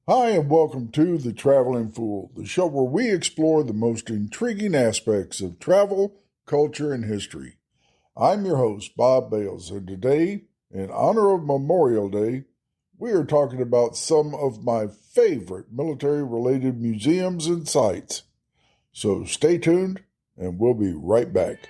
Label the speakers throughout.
Speaker 1: Hi, and welcome to The Traveling Fool, the show where we explore the most intriguing aspects of travel, culture, and history. I'm your host, Bob Bales, and today, in honor of Memorial Day, we are talking about some of my favorite military-related museums and sites. So stay tuned, and we'll be right back.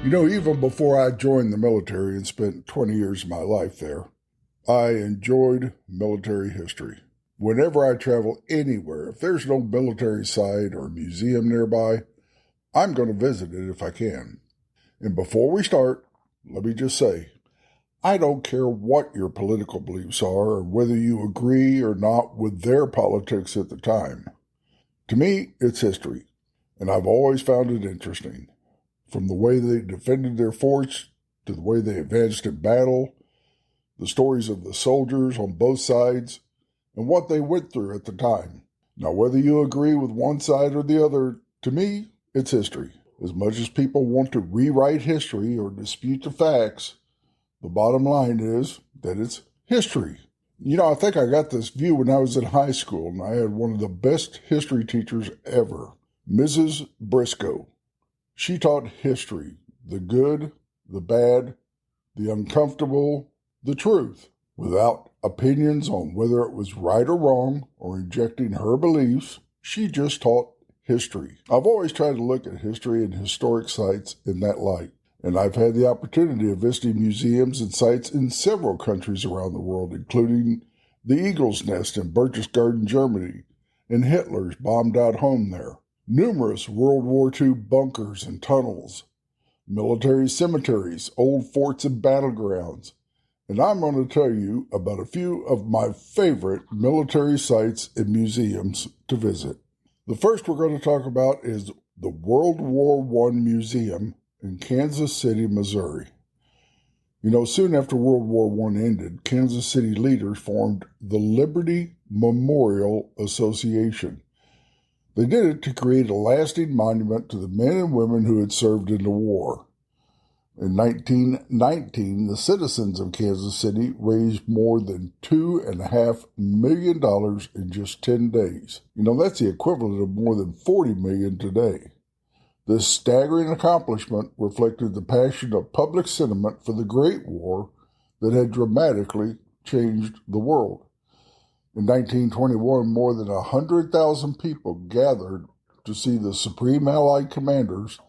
Speaker 1: Even before I joined the military and spent 20 years of my life there, I enjoyed military history. Whenever I travel anywhere, if there's no military site or museum nearby, I'm going to visit it if I can. And before we start, let me just say, I don't care what your political beliefs are or whether you agree or not with their politics at the time. To me, it's history, and I've always found it interesting. From the way they defended their forts to the way they advanced in battle, the stories of the soldiers on both sides, and what they went through at the time. Now, whether you agree with one side or the other, to me, it's history. As much as people want to rewrite history or dispute the facts, the bottom line is that it's history. I think I got this view when I was in high school, and I had one of the best history teachers ever, Mrs. Briscoe. She taught history, the good, the bad, the uncomfortable, the truth, without opinions on whether it was right or wrong or injecting her beliefs. She just taught history. I've always tried to look at history and historic sites in that light, and I've had the opportunity of visiting museums and sites in several countries around the world, including the Eagle's Nest in Berchtesgaden, Germany, and Hitler's bombed-out home there. Numerous World War II bunkers and tunnels, military cemeteries, old forts and battlegrounds, and I'm going to tell you about a few of my favorite military sites and museums to visit. The first we're going to talk about is the World War I Museum in Kansas City, Missouri. Soon after World War I ended, Kansas City leaders formed the Liberty Memorial Association. They did it to create a lasting monument to the men and women who had served in the war. In 1919, the citizens of Kansas City raised more than $2.5 million in just 10 days. That's the equivalent of more than $40 million today. This staggering accomplishment reflected the passion of public sentiment for the Great War that had dramatically changed the world. In 1921, more than 100,000 people gathered to see the Supreme Allied commanders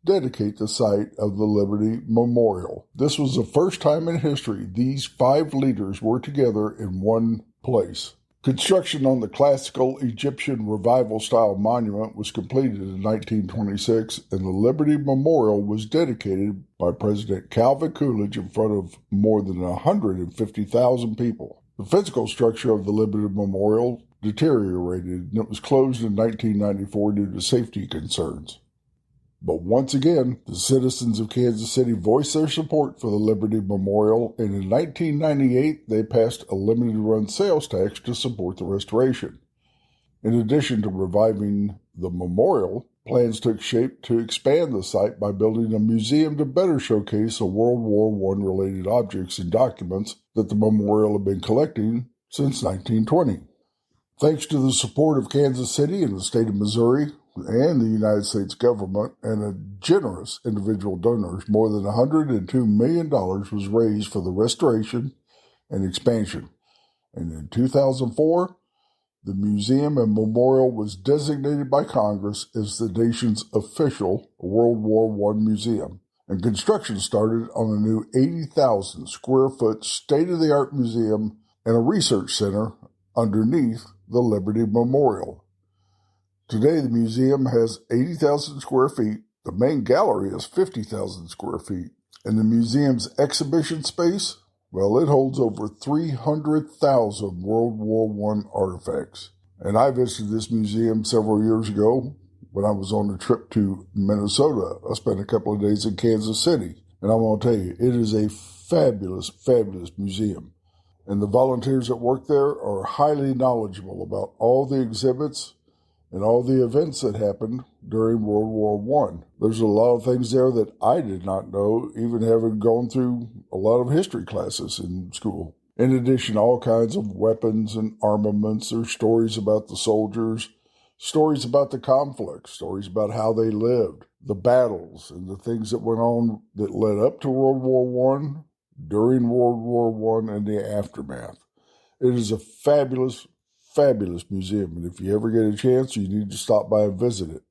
Speaker 1: dedicate the site of the Liberty Memorial. This was the first time in history these 5 leaders were together in one place. Construction on the classical Egyptian revival-style monument was completed in 1926, and the Liberty Memorial was dedicated by President Calvin Coolidge in front of more than 150,000 people. The physical structure of the Liberty Memorial deteriorated, and it was closed in 1994 due to safety concerns. But once again, the citizens of Kansas City voiced their support for the Liberty Memorial, and in 1998, they passed a limited-run sales tax to support the restoration. In addition to reviving the memorial, plans took shape to expand the site by building a museum to better showcase the World War I-related objects and documents that the memorial had been collecting since 1920. Thanks to the support of Kansas City and the state of Missouri and the United States government and a generous individual donors, more than $102 million was raised for the restoration and expansion. And in 2004, the museum and memorial was designated by Congress as the nation's official World War I museum, and construction started on a new 80,000 square foot state-of-the-art museum and a research center underneath the Liberty Memorial. Today, the museum has 80,000 square feet, the main gallery is 50,000 square feet, and the museum's exhibition space, well, it holds over 300,000 World War I artifacts. And I visited this museum several years ago when I was on a trip to Minnesota. I spent a couple of days in Kansas City. And I'm going to tell you, it is a fabulous, fabulous museum. And the volunteers that work there are highly knowledgeable about all the exhibits and all the events that happened during World War I. There's a lot of things there that I did not know, even having gone through a lot of history classes in school. In addition, all kinds of weapons and armaments. There's stories about the soldiers, stories about the conflict, stories about how they lived, the battles, and the things that went on that led up to World War I, during World War I, and the aftermath. It is a fabulous museum, and if you ever get a chance, you need to stop by and visit it.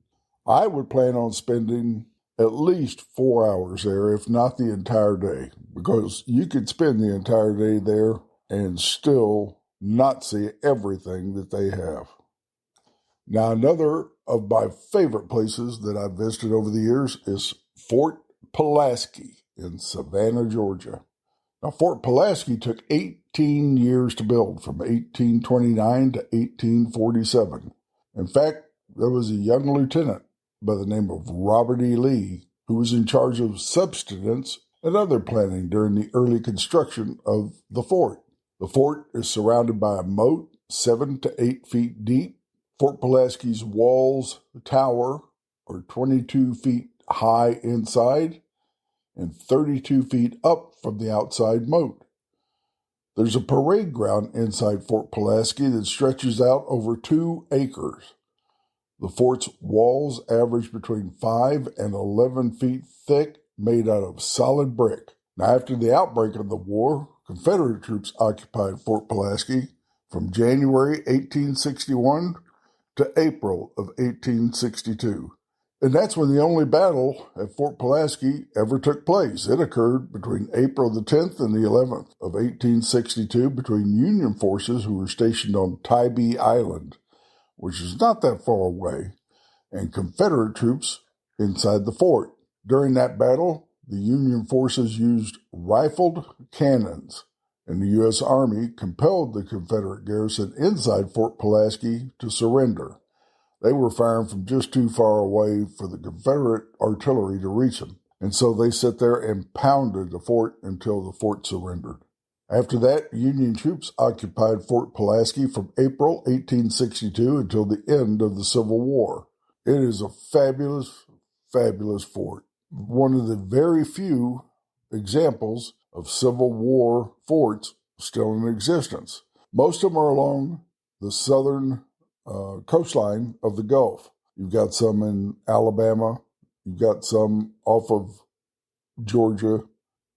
Speaker 1: I would plan on spending at least 4 hours there, if not the entire day, because you could spend the entire day there and still not see everything that they have. Now, another of my favorite places that I've visited over the years is Fort Pulaski in Savannah, Georgia. Now, Fort Pulaski took 18 years to build, from 1829 to 1847. In fact, there was a young lieutenant by the name of Robert E. Lee who was in charge of subsistence and other planning during the early construction of the fort. The fort is surrounded by a moat 7 to 8 feet deep. Fort Pulaski's walls tower are 22 feet high inside and 32 feet up from the outside moat. There's a parade ground inside Fort Pulaski that stretches out over 2 acres. The fort's walls average between 5 and 11 feet thick, made out of solid brick. Now, after the outbreak of the war, Confederate troops occupied Fort Pulaski from January 1861 to April of 1862. And that's when the only battle at Fort Pulaski ever took place. It occurred between April the 10th and the 11th of 1862 between Union forces who were stationed on Tybee Island, which is not that far away, and Confederate troops inside the fort. During that battle, the Union forces used rifled cannons, and the U.S. Army compelled the Confederate garrison inside Fort Pulaski to surrender. They were firing from just too far away for the Confederate artillery to reach them, and so they sat there and pounded the fort until the fort surrendered. After that, Union troops occupied Fort Pulaski from April 1862 until the end of the Civil War. It is a fabulous fort. One of the very few examples of Civil War forts still in existence. Most of them are along the southern coastline of the Gulf. You've got some in Alabama. You've got some off of Georgia.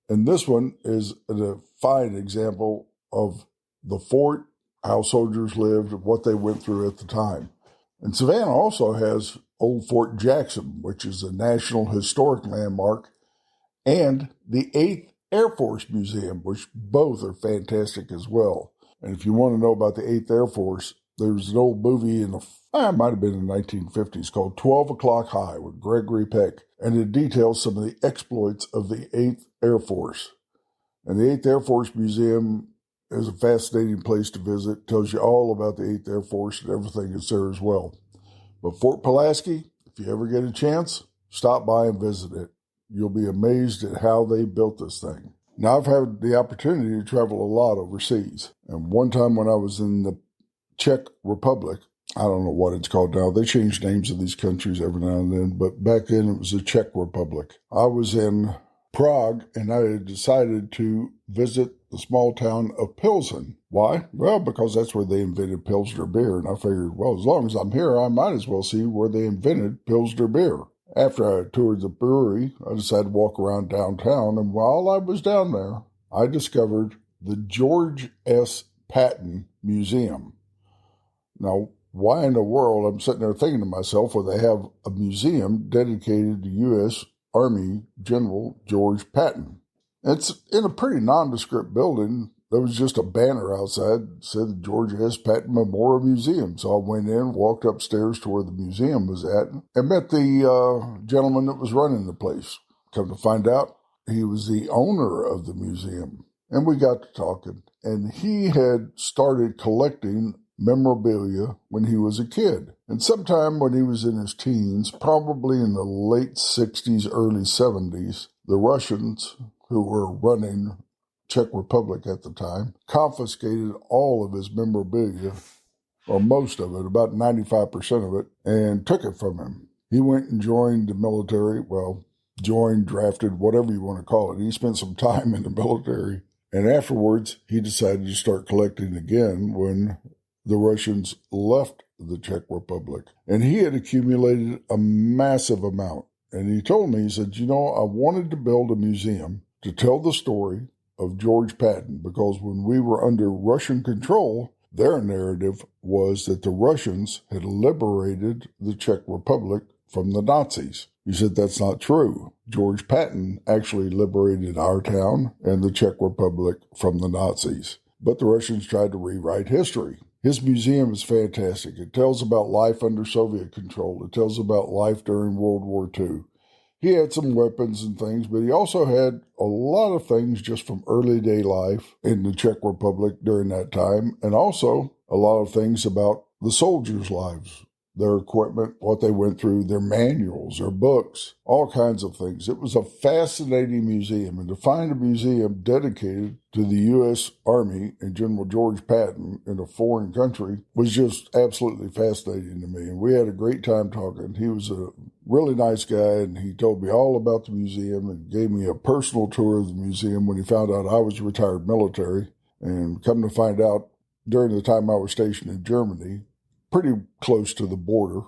Speaker 1: And this one is a fine example of the fort, how soldiers lived, what they went through at the time. And Savannah also has Old Fort Jackson, which is a National Historic Landmark, and the 8th Air Force Museum, which both are fantastic as well. And if you want to know about the 8th Air Force, there's an old movie it might have been in the 1950s called 12 O'Clock High with Gregory Peck, and it details some of the exploits of the 8th Air Force. And the 8th Air Force Museum is a fascinating place to visit. It tells you all about the 8th Air Force and everything that's there as well. But Fort Pulaski, if you ever get a chance, stop by and visit it. You'll be amazed at how they built this thing. Now, I've had the opportunity to travel a lot overseas. And one time when I was in the Czech Republic, I don't know what it's called now. They change names of these countries every now and then, but back then it was the Czech Republic. I was in Prague, and I had decided to visit the small town of Pilsen. Why? Well, because that's where they invented Pilsner beer, and I figured, well, as long as I'm here, I might as well see where they invented Pilsner beer. After I toured the brewery, I decided to walk around downtown, and while I was down there, I discovered the George S. Patton Museum. Now, why in the world, I'm sitting there thinking to myself, well, they have a museum dedicated to U.S. Army General George Patton. It's in a pretty nondescript building. There was just a banner outside that said the George S. Patton Memorial Museum. So I went in, walked upstairs to where the museum was at, and met the gentleman that was running the place. Come to find out, he was the owner of the museum. And we got to talking. And he had started collecting memorabilia when he was a kid. And sometime when he was in his teens, probably in the late 60s, early 70s, the Russians who were running Czech Republic at the time, confiscated all of his memorabilia, or most of it, about 95% of it, and took it from him. He went and joined the military, joined, drafted, whatever you want to call it. He spent some time in the military, and afterwards he decided to start collecting again when the Russians left the Czech Republic. And he had accumulated a massive amount. And he told me, he said, I wanted to build a museum to tell the story of George Patton, because when we were under Russian control, their narrative was that the Russians had liberated the Czech Republic from the Nazis. He said that's not true. George Patton actually liberated our town and the Czech Republic from the Nazis. But the Russians tried to rewrite history. His museum is fantastic. It tells about life under Soviet control. It tells about life during World War II. He had some weapons and things, but he also had a lot of things just from early day life in the Czech Republic during that time, and also a lot of things about the soldiers' lives, their equipment, what they went through, their manuals, their books, all kinds of things. It was a fascinating museum, and to find a museum dedicated to the U.S. Army and General George Patton in a foreign country was just absolutely fascinating to me. And we had a great time talking. He was a really nice guy, and he told me all about the museum and gave me a personal tour of the museum when he found out I was retired military. And come to find out, during the time I was stationed in Germany, pretty close to the border,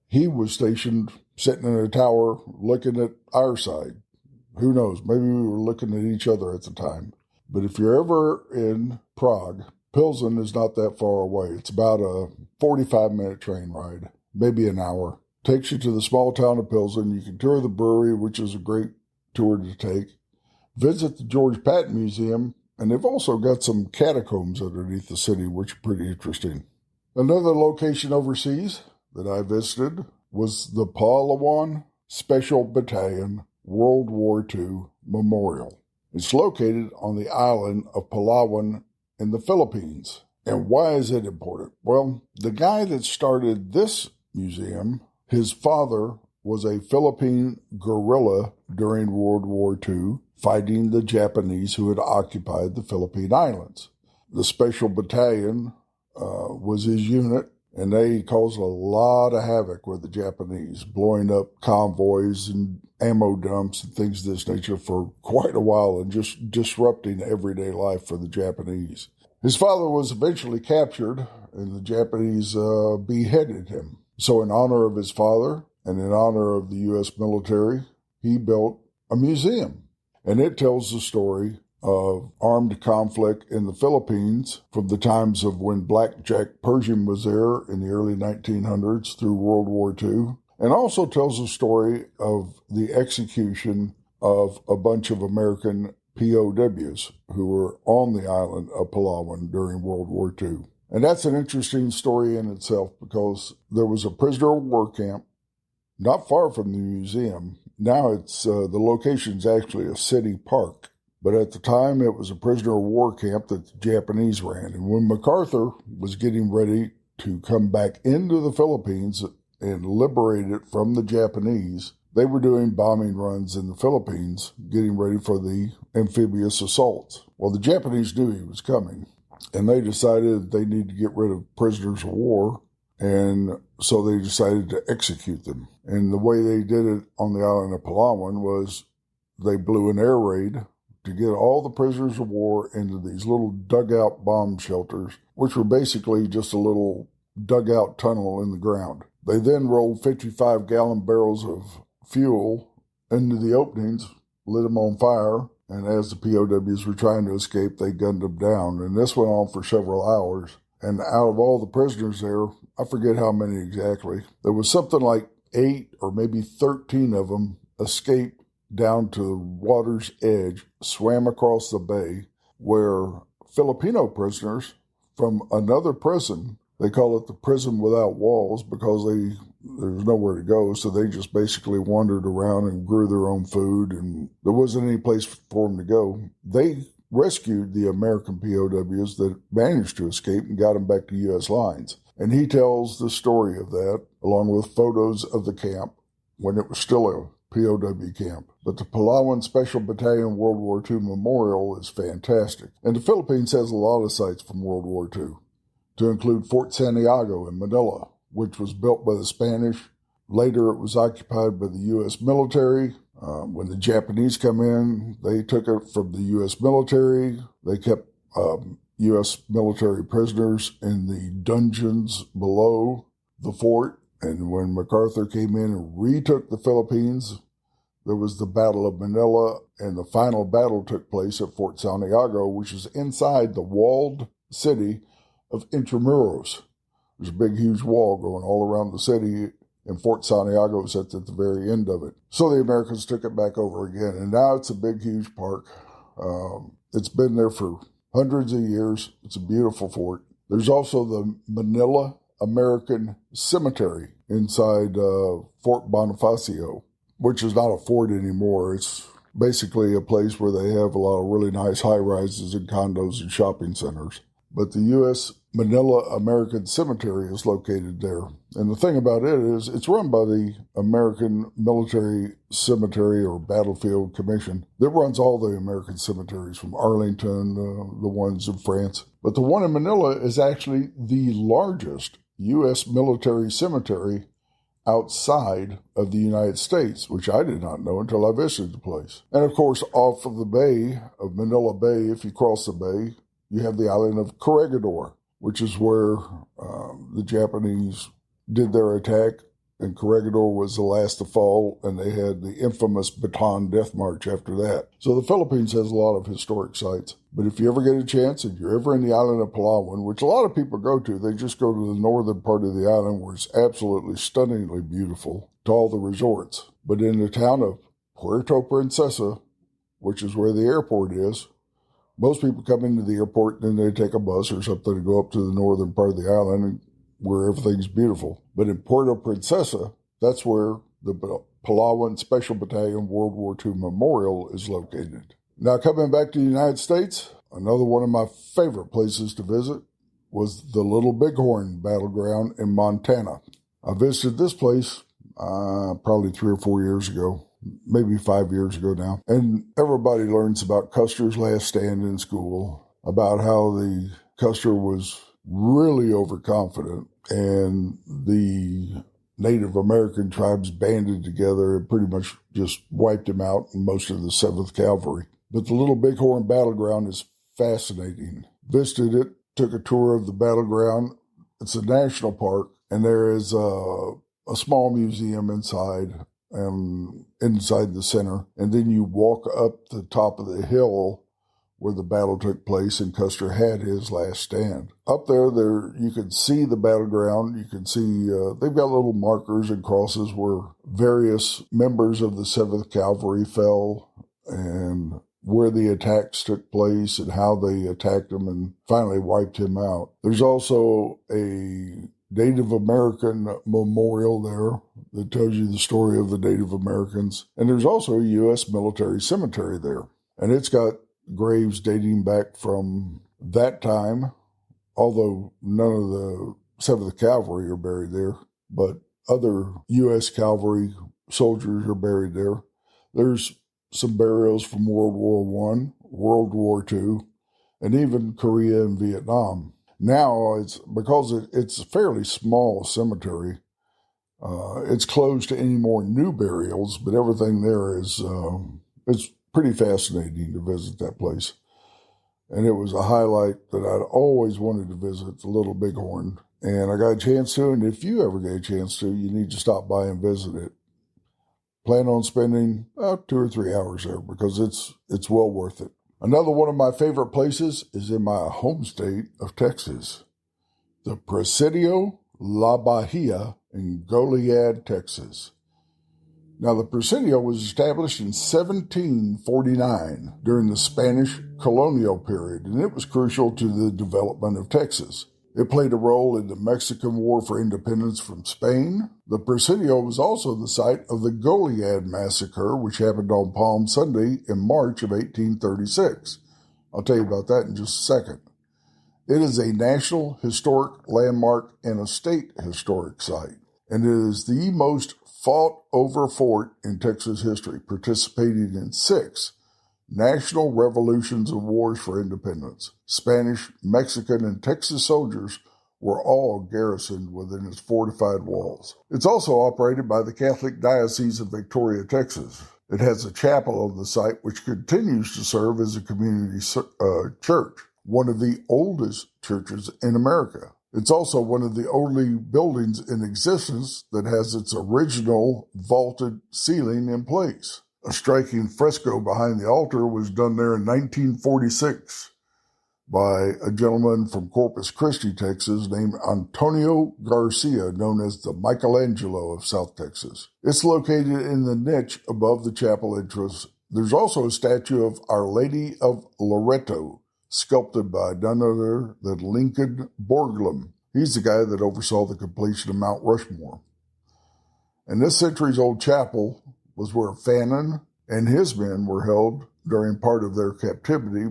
Speaker 1: he was stationed sitting in a tower looking at our side. Who knows? Maybe we were looking at each other at the time. But if you're ever in Prague, Pilsen is not that far away. It's about a 45-minute train ride, maybe an hour. Takes you to the small town of Pilsen. You can tour the brewery, which is a great tour to take. Visit the George Patton Museum, and they've also got some catacombs underneath the city, which are pretty interesting. Another location overseas that I visited was the Palawan Special Battalion World War II Memorial. It's located on the island of Palawan in the Philippines. And why is it important? Well, the guy that started this museum, his father was a Philippine guerrilla during World War II, fighting the Japanese who had occupied the Philippine Islands. The Special Battalion was his unit, and they caused a lot of havoc with the Japanese, blowing up convoys and ammo dumps and things of this nature for quite a while and just disrupting everyday life for the Japanese. His father was eventually captured, and the Japanese beheaded him. So in honor of his father and in honor of the U.S. military, he built a museum, and it tells the story of armed conflict in the Philippines from the times of when Black Jack Pershing was there in the early 1900s through World War II, and also tells the story of the execution of a bunch of American POWs who were on the island of Palawan during World War II. And that's an interesting story in itself, because there was a prisoner of war camp not far from the museum. Now it's the location's actually a city park. But at the time, it was a prisoner of war camp that the Japanese ran. And when MacArthur was getting ready to come back into the Philippines and liberate it from the Japanese, they were doing bombing runs in the Philippines, getting ready for the amphibious assaults. Well, the Japanese knew he was coming, and they decided they needed to get rid of prisoners of war, and so they decided to execute them. And the way they did it on the island of Palawan was they blew an air raid to get all the prisoners of war into these little dugout bomb shelters, which were basically just a little dugout tunnel in the ground. They then rolled 55-gallon barrels of fuel into the openings, lit them on fire, and as the POWs were trying to escape, they gunned them down. And this went on for several hours. And out of all the prisoners there, I forget how many exactly, there was something like 8 or maybe 13 of them escaped down to the water's edge, swam across the bay, where Filipino prisoners from another prison, they call it the prison without walls because there's nowhere to go, so they just basically wandered around and grew their own food, and there wasn't any place for them to go. They rescued the American POWs that managed to escape and got them back to U.S. lines. And he tells the story of that, along with photos of the camp when it was still a POW camp. But the Palawan Special Battalion World War II Memorial is fantastic. And the Philippines has a lot of sites from World War II, to include Fort Santiago in Manila, which was built by the Spanish. Later, it was occupied by the U.S. military. When the Japanese come in, they took it from the U.S. military. They kept U.S. military prisoners in the dungeons below the fort. And when MacArthur came in and retook the Philippines, there was the Battle of Manila, and the final battle took place at Fort Santiago, which is inside the walled city of Intramuros. There's a big, huge wall going all around the city, and Fort Santiago sits at the very end of it. So the Americans took it back over again, and now it's a big, huge park. It's been there for hundreds of years. It's a beautiful fort. There's also the Manila American Cemetery inside Fort Bonifacio, which is not a fort anymore. It's basically a place where they have a lot of really nice high-rises and condos and shopping centers. But the U.S. Manila American Cemetery is located there. And the thing about it is it's run by the American Military Cemetery or Battlefield Commission that runs all the American cemeteries from Arlington, the ones in France. But the one in Manila is actually the largest U.S. military cemetery outside of the United States, which I did not know until I visited the place. And of course, off of the bay of Manila Bay, if you cross the bay, you have the island of Corregidor, which is where the Japanese did their attack, and Corregidor was the last to fall, and they had the infamous Bataan Death March after that. So the Philippines has a lot of historic sites. But if you ever get a chance, if you're ever in the island of Palawan, which a lot of people go to, they just go to the northern part of the island where it's absolutely stunningly beautiful, to all the resorts. But in the town of Puerto Princesa, which is where the airport is, most people come into the airport and then they take a bus or something to go up to the northern part of the island where everything's beautiful. But in Puerto Princesa, that's where the Palawan Special Battalion World War II Memorial is located. Now, coming back to the United States, another one of my favorite places to visit was the Little Bighorn Battleground in Montana. I visited this place probably 3 or 4 years ago. Maybe 5 years ago now. And everybody learns about Custer's last stand in school, about how the Custer was really overconfident and the Native American tribes banded together and pretty much just wiped him out and most of the 7th Cavalry. But the Little Bighorn Battleground is fascinating. Visited it, took a tour of the battleground. It's a national park, and there is a small museum inside the center, and then you walk up the top of the hill where the battle took place and Custer had his last stand. Up there you can see the battleground. You can see they've got little markers and crosses where various members of the 7th Cavalry fell and where the attacks took place and how they attacked him and finally wiped him out. There's also a Native American memorial there that tells you the story of the Native Americans. And there's also a U.S. military cemetery there. And it's got graves dating back from that time, although none of the 7th Cavalry are buried there, but other U.S. cavalry soldiers are buried there. There's some burials from World War I, World War II, and even Korea and Vietnam. Now, because it's a fairly small cemetery, it's closed to any more new burials, but everything there is, it's pretty fascinating to visit that place. And it was a highlight that I'd always wanted to visit, the Little Bighorn. And I got a chance to, and if you ever get a chance to, you need to stop by and visit it. Plan on spending 2 or 3 hours there because it's well worth it. Another one of my favorite places is in my home state of Texas, the Presidio La Bahia in Goliad, Texas. Now, the Presidio was established in 1749 during the Spanish colonial period, and it was crucial to the development of Texas. It played a role in the Mexican War for Independence from Spain. The Presidio was also the site of the Goliad Massacre, which happened on Palm Sunday in March of 1836. I'll tell you about that in just a second. It is a National Historic Landmark and a State Historic Site, and it is the most fought over fort in Texas history, participating in 6 national revolutions and wars for independence. Spanish, Mexican, and Texas soldiers were all garrisoned within its fortified walls. It's also operated by the Catholic Diocese of Victoria, Texas. It has a chapel on the site which continues to serve as a community church, one of the oldest churches in America. It's also one of the only buildings in existence that has its original vaulted ceiling in place. A striking fresco behind the altar was done there in 1946 by a gentleman from Corpus Christi, Texas, named Antonio Garcia, known as the Michelangelo of South Texas. It's located in the niche above the chapel entrance. There's also a statue of Our Lady of Loreto, sculpted by none other than Lincoln Borglum. He's the guy that oversaw the completion of Mount Rushmore. And this centuries-old chapel was where Fannin and his men were held during part of their captivity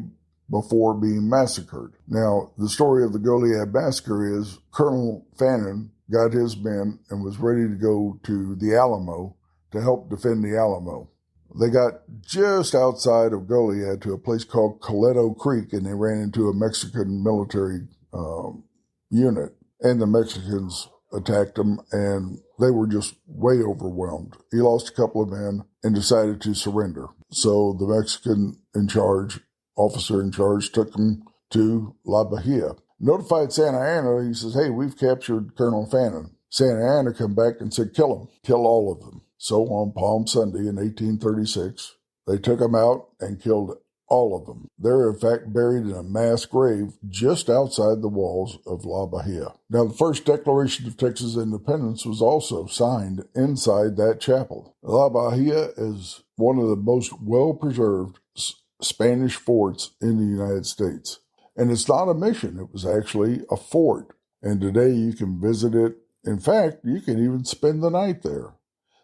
Speaker 1: before being massacred. Now, the story of the Goliad Massacre is Colonel Fannin got his men and was ready to go to the Alamo to help defend the Alamo. They got just outside of Goliad to a place called Coleto Creek, and they ran into a Mexican military unit, and the Mexicans attacked them, and they were just way overwhelmed. He lost a couple of men and decided to surrender. So the Mexican officer in charge took him to La Bahia. Notified Santa Anna, he says, hey, we've captured Colonel Fannin. Santa Anna come back and said, kill him, kill all of them. So on Palm Sunday in 1836, they took him out and killed all of them. They're in fact buried in a mass grave just outside the walls of La Bahia. Now, the first Declaration of Texas Independence was also signed inside that chapel. La Bahia is one of the most well-preserved Spanish forts in the United States. And it's not a mission. It was actually a fort. And today you can visit it. In fact, you can even spend the night there.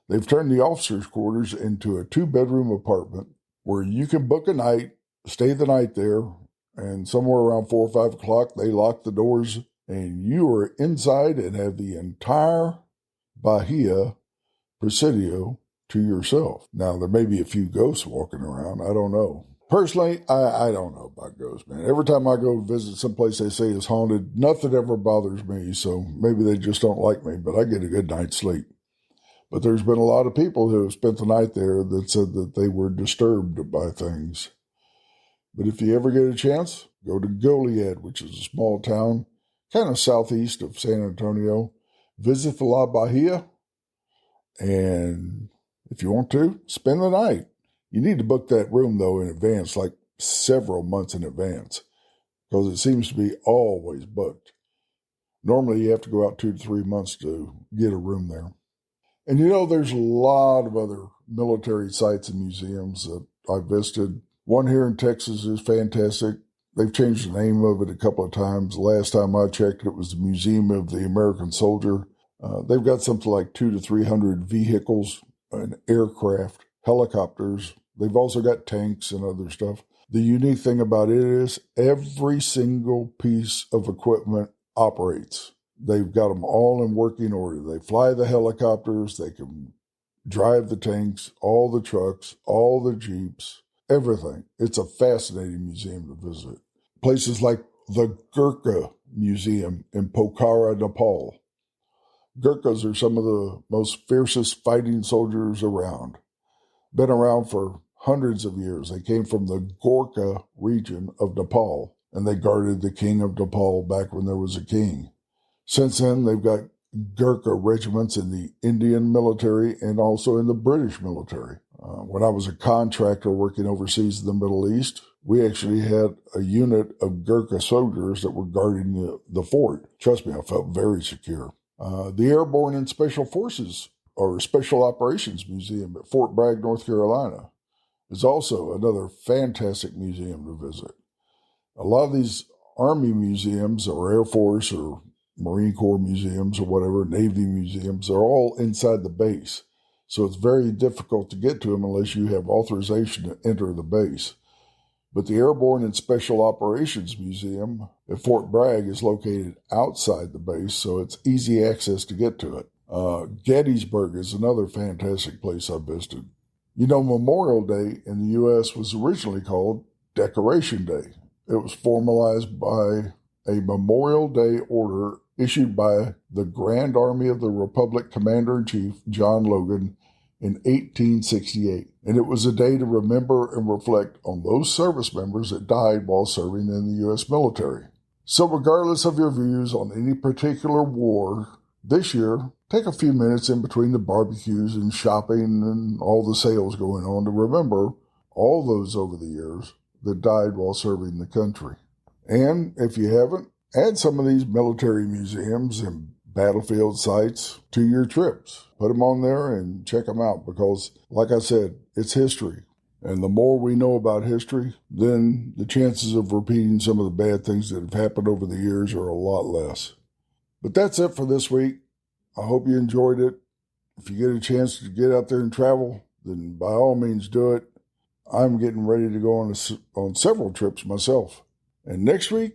Speaker 1: They've turned the officers' quarters into a 2-bedroom apartment where you can book a night, stay the night there, and somewhere around 4 or 5 o'clock, they lock the doors, and you are inside and have the entire Bahia Presidio to yourself. Now, there may be a few ghosts walking around. I don't know. Personally, I don't know about ghosts, man. Every time I go visit someplace they say is haunted, nothing ever bothers me, so maybe they just don't like me, but I get a good night's sleep. But there's been a lot of people who have spent the night there that said that they were disturbed by things. But if you ever get a chance, go to Goliad, which is a small town, kind of southeast of San Antonio. Visit the La Bahia, and if you want to, spend the night. You need to book that room, though, in advance, like several months in advance, because it seems to be always booked. Normally, you have to go out 2 to 3 months to get a room there. And there's a lot of other military sites and museums that I visited. One here in Texas is fantastic. They've changed the name of it a couple of times. The last time I checked, it was the Museum of the American Soldier. They've got something like 200 to 300 vehicles and aircraft, helicopters. They've also got tanks and other stuff. The unique thing about it is every single piece of equipment operates. They've got them all in working order. They fly the helicopters, they can drive the tanks, all the trucks, all the Jeeps, everything. It's a fascinating museum to visit. Places like the Gurkha Museum in Pokhara, Nepal. Gurkhas are some of the most fiercest fighting soldiers around. Been around for hundreds of years. They came from the Gorkha region of Nepal, and they guarded the king of Nepal back when there was a king. Since then, they've got Gurkha regiments in the Indian military and also in the British military. When I was a contractor working overseas in the Middle East, we actually had a unit of Gurkha soldiers that were guarding the fort. Trust me, I felt very secure. The Airborne and Special Forces, or Special Operations Museum at Fort Bragg, North Carolina, is also another fantastic museum to visit. A lot of these Army museums or Air Force or Marine Corps museums or whatever, Navy museums, are all inside the base. So it's very difficult to get to them unless you have authorization to enter the base. But the Airborne and Special Operations Museum at Fort Bragg is located outside the base, so it's easy access to get to it. Gettysburg is another fantastic place I visited. You know, Memorial Day in the U.S. was originally called Decoration Day. It was formalized by a Memorial Day order issued by the Grand Army of the Republic Commander-in-Chief, John Logan, in 1868. And it was a day to remember and reflect on those service members that died while serving in the U.S. military. So regardless of your views on any particular war, this year, take a few minutes in between the barbecues and shopping and all the sales going on to remember all those over the years that died while serving the country. And if you haven't, add some of these military museums and battlefield sites to your trips. Put them on there and check them out because, like I said, it's history. And the more we know about history, then the chances of repeating some of the bad things that have happened over the years are a lot less. But that's it for this week. I hope you enjoyed it. If you get a chance to get out there and travel, then by all means do it. I'm getting ready to go on several trips myself. And next week,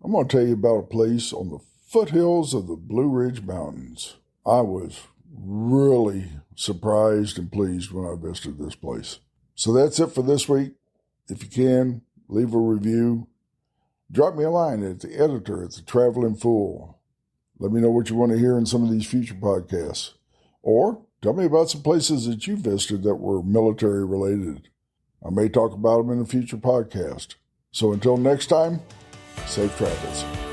Speaker 1: I'm going to tell you about a place on the foothills of the Blue Ridge Mountains. I was really surprised and pleased when I visited this place. So that's it for this week. If you can, leave a review. Drop me a line at the editor at the Traveling Fool. Let me know what you want to hear in some of these future podcasts. Or tell me about some places that you visited that were military related. I may talk about them in a future podcast. So until next time, safe travels.